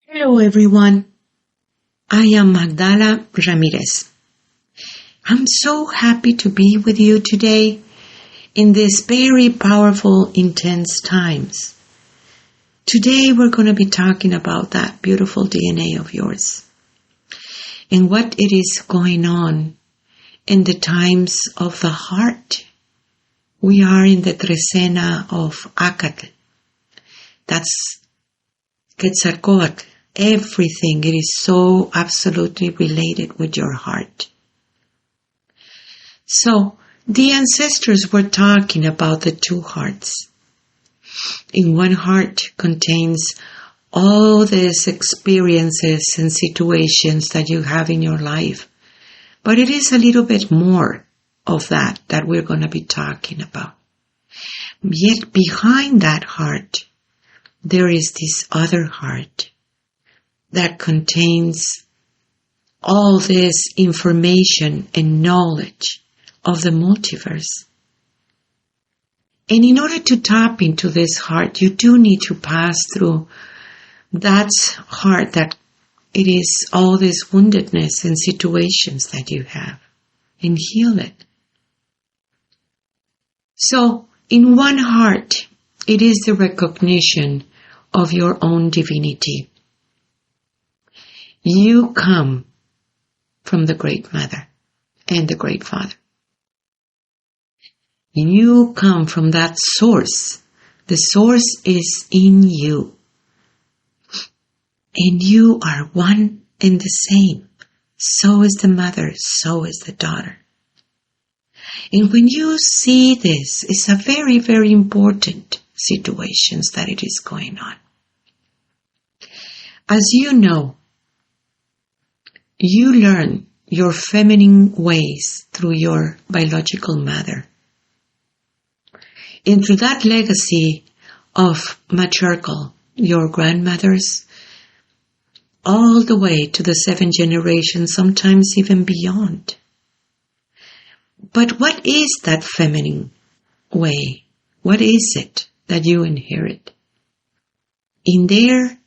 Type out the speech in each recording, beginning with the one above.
Hello everyone, I am Magdala Ramirez. I'm so happy to be with you today in these very powerful, intense times. Today we're going to be talking about that beautiful DNA of yours and what it is going on in the times of the heart. We are in the trecena of Acatl. That's Quetzalcoatl. Everything, it is so absolutely related with your heart. So, the ancestors were talking about the two hearts. In one heart contains all these experiences and situations that you have in your life. But it is a little bit more of that we're going to be talking about. Yet behind that heart, there is this other heart that contains all this information and knowledge of the multiverse. And in order to tap into this heart, you do need to pass through that heart that it is all this woundedness and situations that you have and heal it. So, in one heart, it is the recognition of your own divinity. You come from the Great Mother and the Great Father. You come from that source. The source is in you. And you are one and the same. So is the mother, so is the daughter. And when you see this, it's a very, very important situations that it is going on. As you know, you learn your feminine ways through your biological mother. And through that legacy of Matriarchal, your grandmothers, all the way to the 7th generation, sometimes even beyond. But what is that feminine way? What is it that you inherit? In there,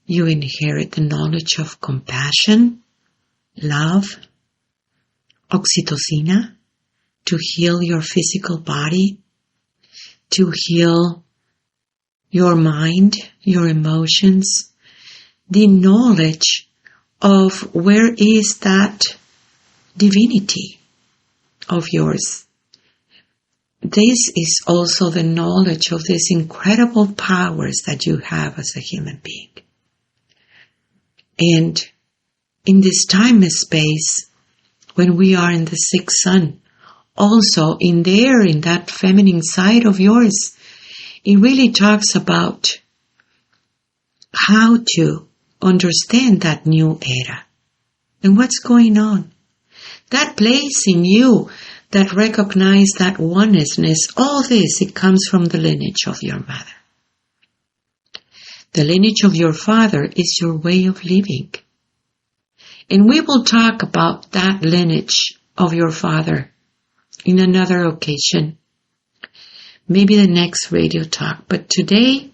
you inherit the knowledge of compassion, love, oxytocin, to heal your physical body, to heal your mind, your emotions, the knowledge of where is that divinity of yours. This is also the knowledge of these incredible powers that you have as a human being. And in this time and space, when we are in the sixth sun, also in that feminine side of yours, it really talks about how to understand that new era and what's going on. That place in you that recognize that oneness, all this, it comes from the lineage of your mother. The lineage of your father is your way of living. And we will talk about that lineage of your father in another occasion. Maybe the next radio talk. But today,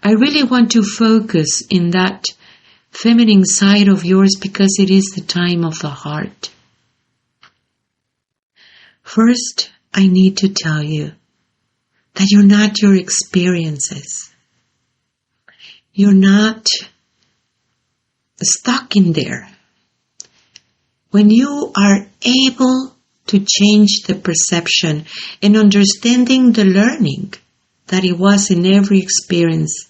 I really want to focus in that feminine side of yours because it is the time of the heart. First, I need to tell you that you're not your experiences. You're not stuck in there. When you are able to change the perception and understanding the learning that it was in every experience,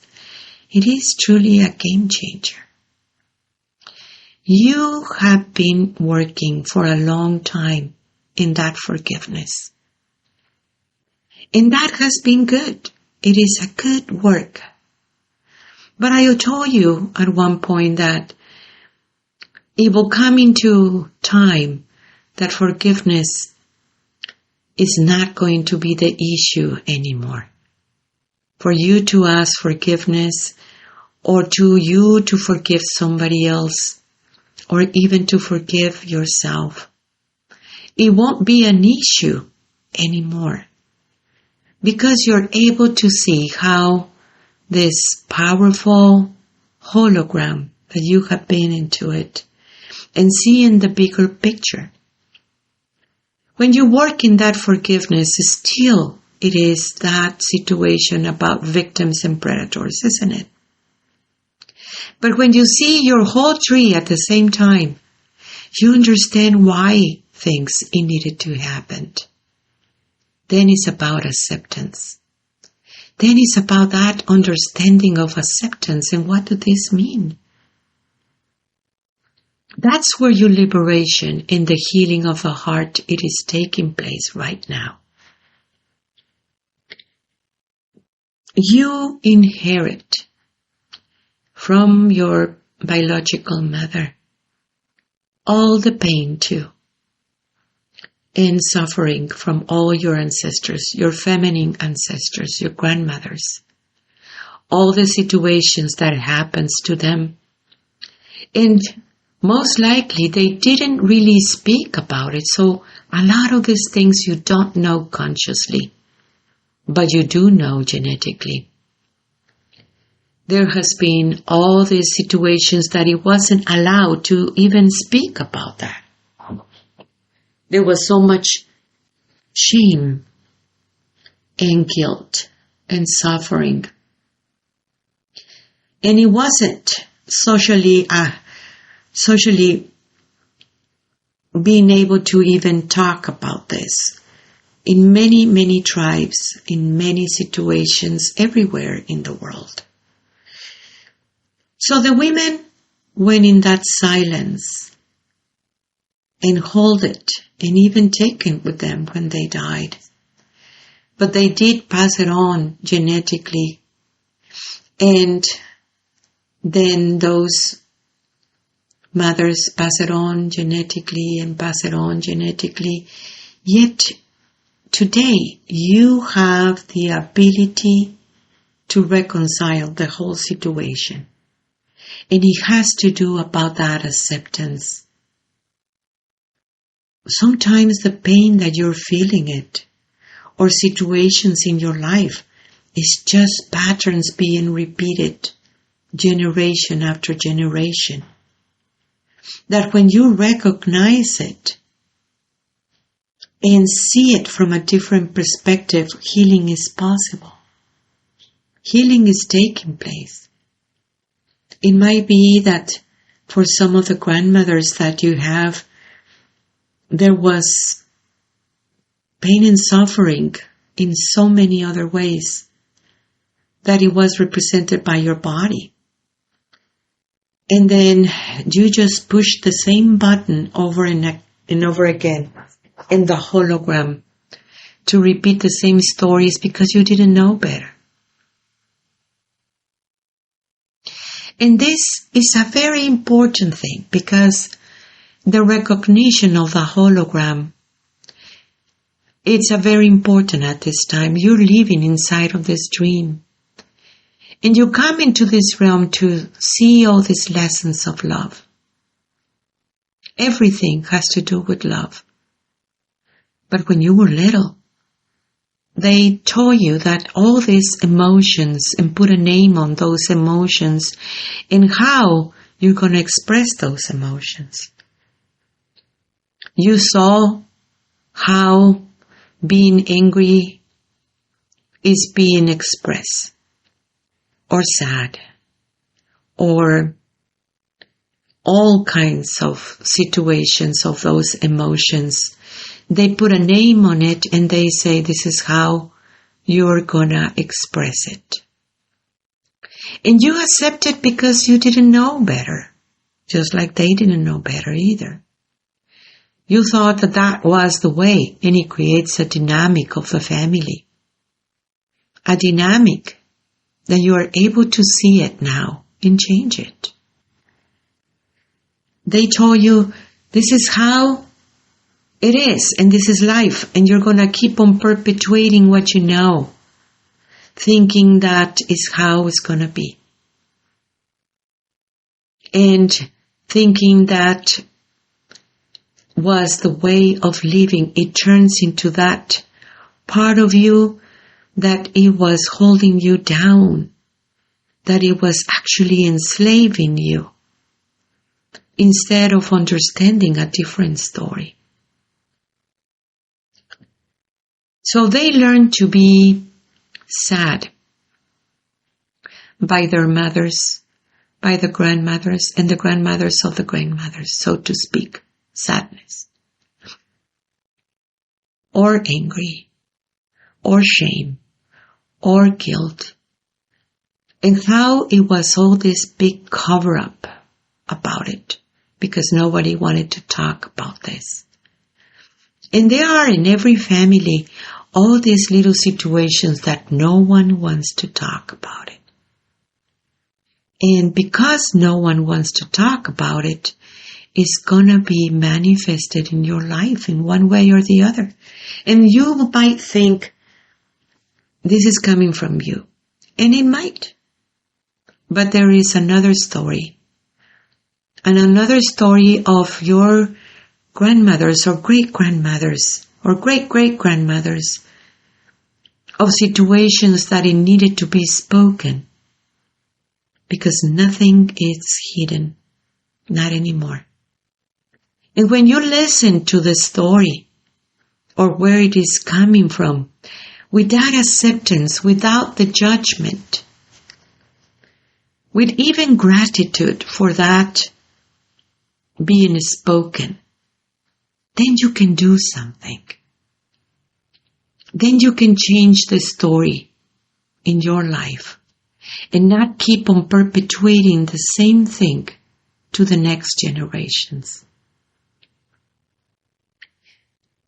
it is truly a game changer. You have been working for a long time in that forgiveness. And that has been good. It is a good work. But I told you at one point that it will come into time that forgiveness is not going to be the issue anymore. For you to ask forgiveness or you to forgive somebody else or even to forgive yourself, it won't be an issue anymore because you're able to see how this powerful hologram that you have been into it and seeing the bigger picture. When you work in that forgiveness, still it is that situation about victims and predators, isn't it? But when you see your whole tree at the same time, you understand why things needed to happen. Then it's about acceptance. Then it's about that understanding of acceptance and what does this mean? That's where your liberation in the healing of the heart, it is taking place right now. You inherit from your biological mother all the pain too, and suffering from all your ancestors, your feminine ancestors, your grandmothers, all the situations that happens to them. And most likely they didn't really speak about it, so a lot of these things you don't know consciously, but you do know genetically. There has been all these situations that it wasn't allowed to even speak about that. There was so much shame and guilt and suffering. And it wasn't socially being able to even talk about this. In many, many tribes, in many situations, everywhere in the world. So the women went in that silence and hold it and even take it with them when they died. But they did pass it on genetically. And then those mothers pass it on genetically and pass it on genetically. Yet today you have the ability to reconcile the whole situation. And it has to do about that acceptance. Sometimes the pain that you're feeling it, or situations in your life, is just patterns being repeated generation after generation. That when you recognize it and see it from a different perspective, healing is possible. Healing is taking place. It might be that for some of the grandmothers that you have, there was pain and suffering in so many other ways that it was represented by your body. And then you just push the same button over and over again in the hologram to repeat the same stories because you didn't know better. And this is a very important thing because the recognition of the hologram, it's a very important at this time. You're living inside of this dream. And you come into this realm to see all these lessons of love. Everything has to do with love. But when you were little, they told you that all these emotions and put a name on those emotions and how you're going to express those emotions. You saw how being angry is being expressed, or sad, or all kinds of situations of those emotions. They put a name on it and they say this is how you're gonna express it. And you accept it because you didn't know better, just like they didn't know better either. You thought that that was the way, and it creates a dynamic of the family. A dynamic that you are able to see it now and change it. They told you this is how it is, and this is life, and you're going to keep on perpetuating what you know, thinking that is how it's going to be. And thinking that was the way of living, it turns into that part of you that it was holding you down, that it was actually enslaving you. instead of understanding a different story. So they learn to be sad by their mothers, by the grandmothers, and the grandmothers of the grandmothers, so to speak, sadness, or angry, or shame, or guilt, and how it was all this big cover-up about it, because nobody wanted to talk about this. And there are in every family all these little situations that no one wants to talk about it. And because no one wants to talk about it, it's gonna be manifested in your life in one way or the other. And you might think this is coming from you. And it might. But there is another story. And another story of your grandmothers or great-grandmothers or great-great-grandmothers, of situations that it needed to be spoken, because nothing is hidden, not anymore. And when you listen to the story or where it is coming from, without acceptance, without the judgment, with even gratitude for that being spoken, then you can do something. Then you can change the story in your life and not keep on perpetuating the same thing to the next generations.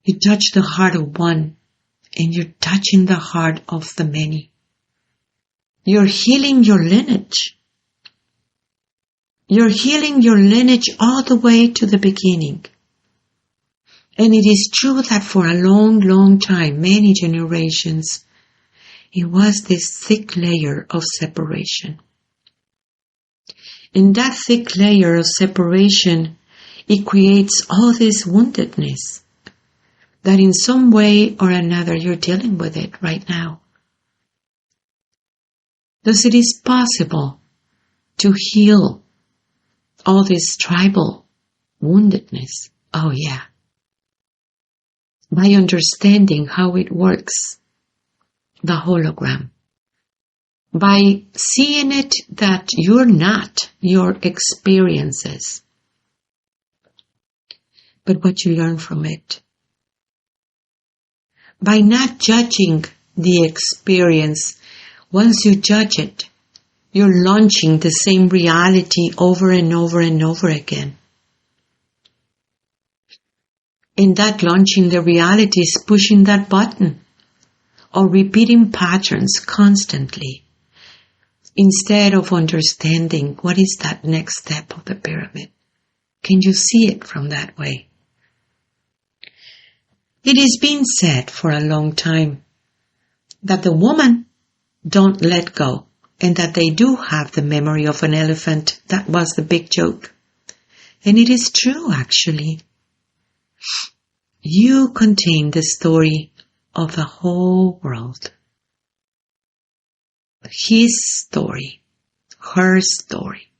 You touch the heart of one and you're touching the heart of the many. You're healing your lineage. You're healing your lineage all the way to the beginning. And it is true that for a long, long time, many generations, it was this thick layer of separation. In that thick layer of separation, it creates all this woundedness that in some way or another you're dealing with it right now. Thus it is possible to heal all this tribal woundedness. Oh yeah. By understanding how it works, the hologram. By seeing it that you're not your experiences, but what you learn from it. By not judging the experience, once you judge it, you're launching the same reality over and over and over again. In that launching the reality is pushing that button or repeating patterns constantly instead of understanding what is that next step of the pyramid. Can you see it from that way? It has been said for a long time that the woman don't let go and that they do have the memory of an elephant. That was the big joke. And it is true, actually. You contain the story of the whole world. His story, her story.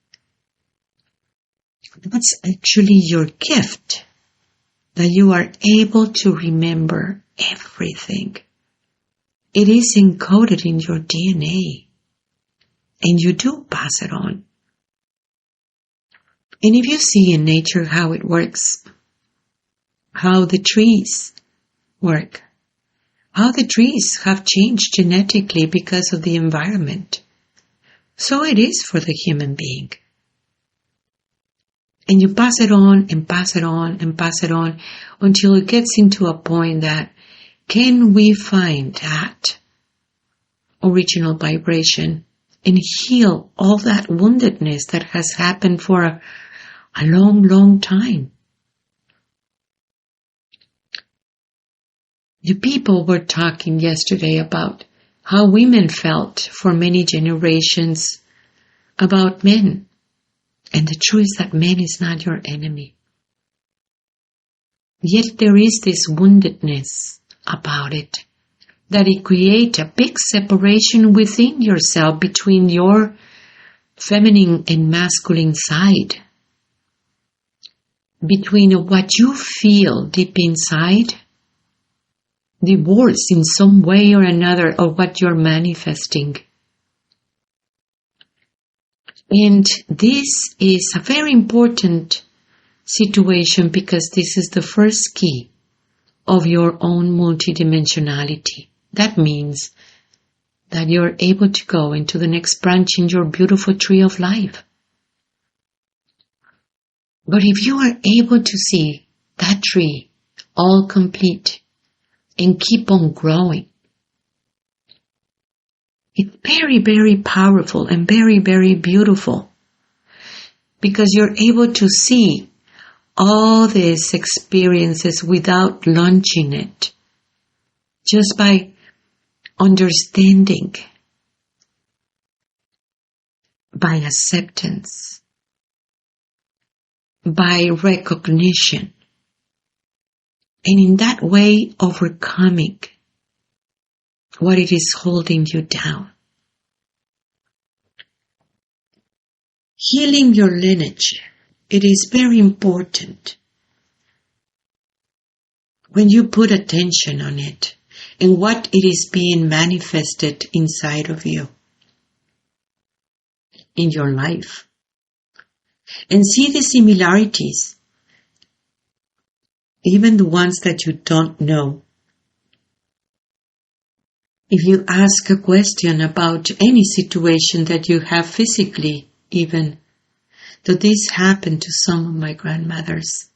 That's actually your gift, that you are able to remember everything. It is encoded in your DNA, and you do pass it on. And if you see in nature how it works, how the trees work, how the trees have changed genetically because of the environment, so it is for the human being. And you pass it on and pass it on and pass it on until it gets into a point that, can we find that original vibration and heal all that woundedness that has happened for a long, long time? The people were talking yesterday about how women felt for many generations about men. And the truth is that man is not your enemy. Yet there is this woundedness about it, that it creates a big separation within yourself between your feminine and masculine side. between what you feel deep inside, divorce in some way or another of what you're manifesting. And this is a very important situation because this is the first key of your own multidimensionality. That means that you're able to go into the next branch in your beautiful tree of life. But if you are able to see that tree all complete and keep on growing, it's very, very powerful and very, very beautiful because you're able to see all these experiences without launching it, just by understanding, by acceptance, by recognition, and in that way overcoming what it is holding you down. Healing your lineage, it is very important when you put attention on it and what it is being manifested inside of you, in your life, and see the similarities, even the ones that you don't know. If you ask a question about any situation that you have physically, even, though this happened to some of my grandmothers,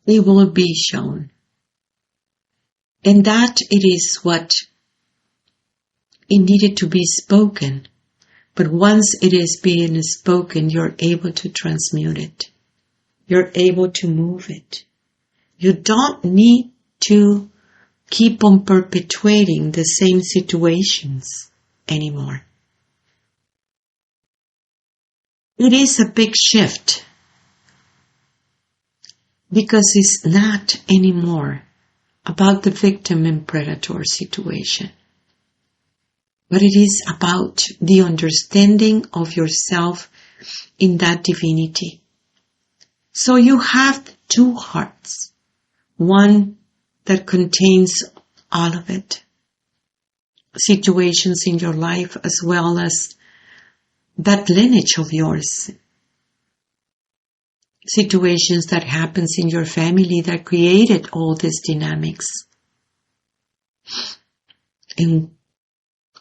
it will be shown. And that it is what it needed to be spoken. But once it is being spoken, you're able to transmute it. You're able to move it. You don't need to keep on perpetuating the same situations anymore. It is a big shift because it's not anymore about the victim and predator situation, but it is about the understanding of yourself in that divinity. So you have two hearts, one that contains all of it, situations in your life as well as that lineage of yours, situations that happens in your family that created all these dynamics. And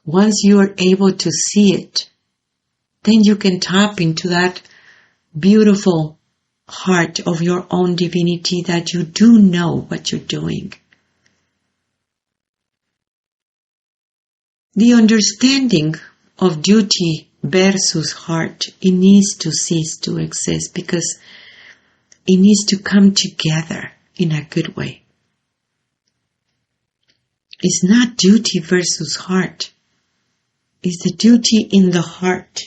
once you are able to see it, then you can tap into that beautiful heart of your own divinity that you do know what you're doing. The understanding of duty versus heart, it needs to cease to exist because it needs to come together in a good way. It's not duty versus heart. It's the duty in the heart.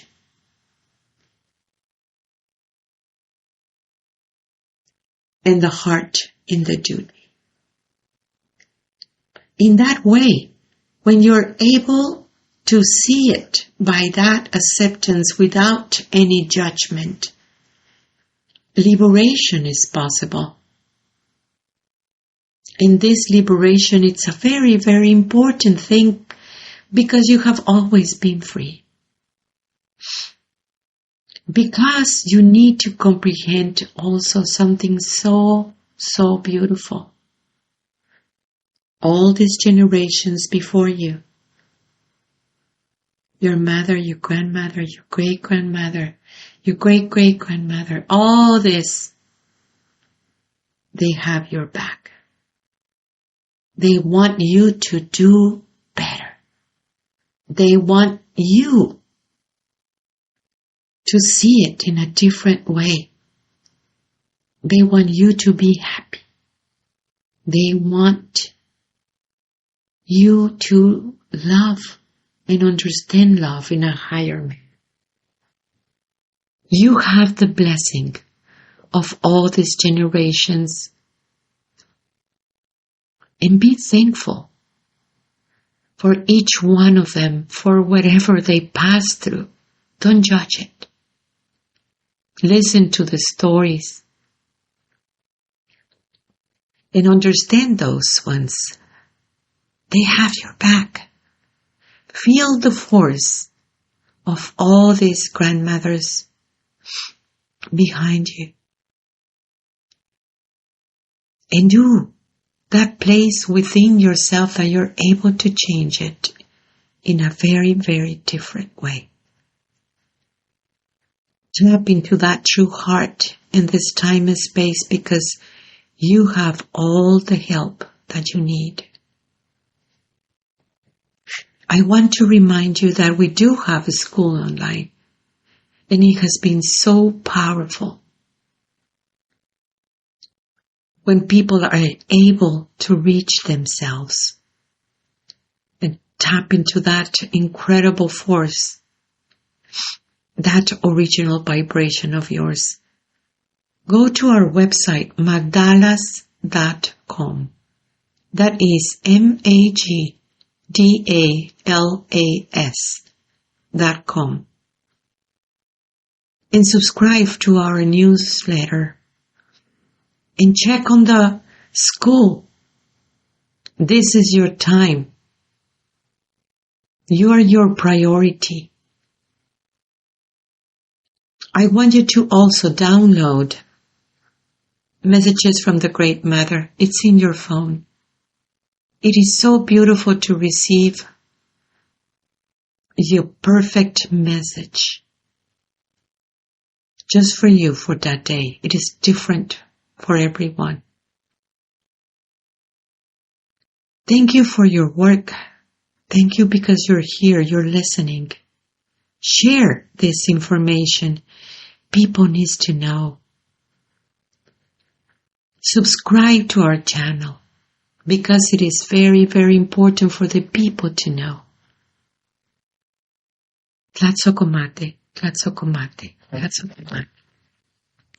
And the heart in the duty. In that way, when you're able to see it by that acceptance without any judgment, liberation is possible. And this liberation, it's a very, very important thing because you have always been free. Because you need to comprehend also something so, so beautiful. All these generations before you, your mother, your grandmother, your great-grandmother, your great-great-grandmother, all this, they have your back. They want you to do better. They want you to see it in a different way. They want you to be happy. They want you to love and understand love in a higher way. You have the blessing of all these generations. And be thankful for each one of them, for whatever they pass through. Don't judge it. Listen to the stories and understand those ones. They have your back. Feel the force of all these grandmothers behind you. And do that place within yourself that you're able to change it in a very, very different way. Tap into that true heart in this time and space because you have all the help that you need. I want to remind you that we do have a school online, and it has been so powerful. When people are able to reach themselves and tap into that incredible force, that original vibration of yours. Go to our website, magdalas.com. That is MAGDALAS.com. And subscribe to our newsletter. And check on the school. This is your time. You are your priority. I want you to also download Messages from the Great Mother. It's in your phone. It is so beautiful to receive your perfect message just for you for that day. It is different for everyone. Thank you for your work. Thank you because you're here, you're listening. Share this information. People need to know. Subscribe to our channel because it is very, very important for the people to know. Tlatzocomate, Tlatzocomate, Tlatzocomate.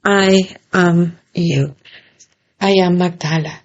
I am you. I am Magdala.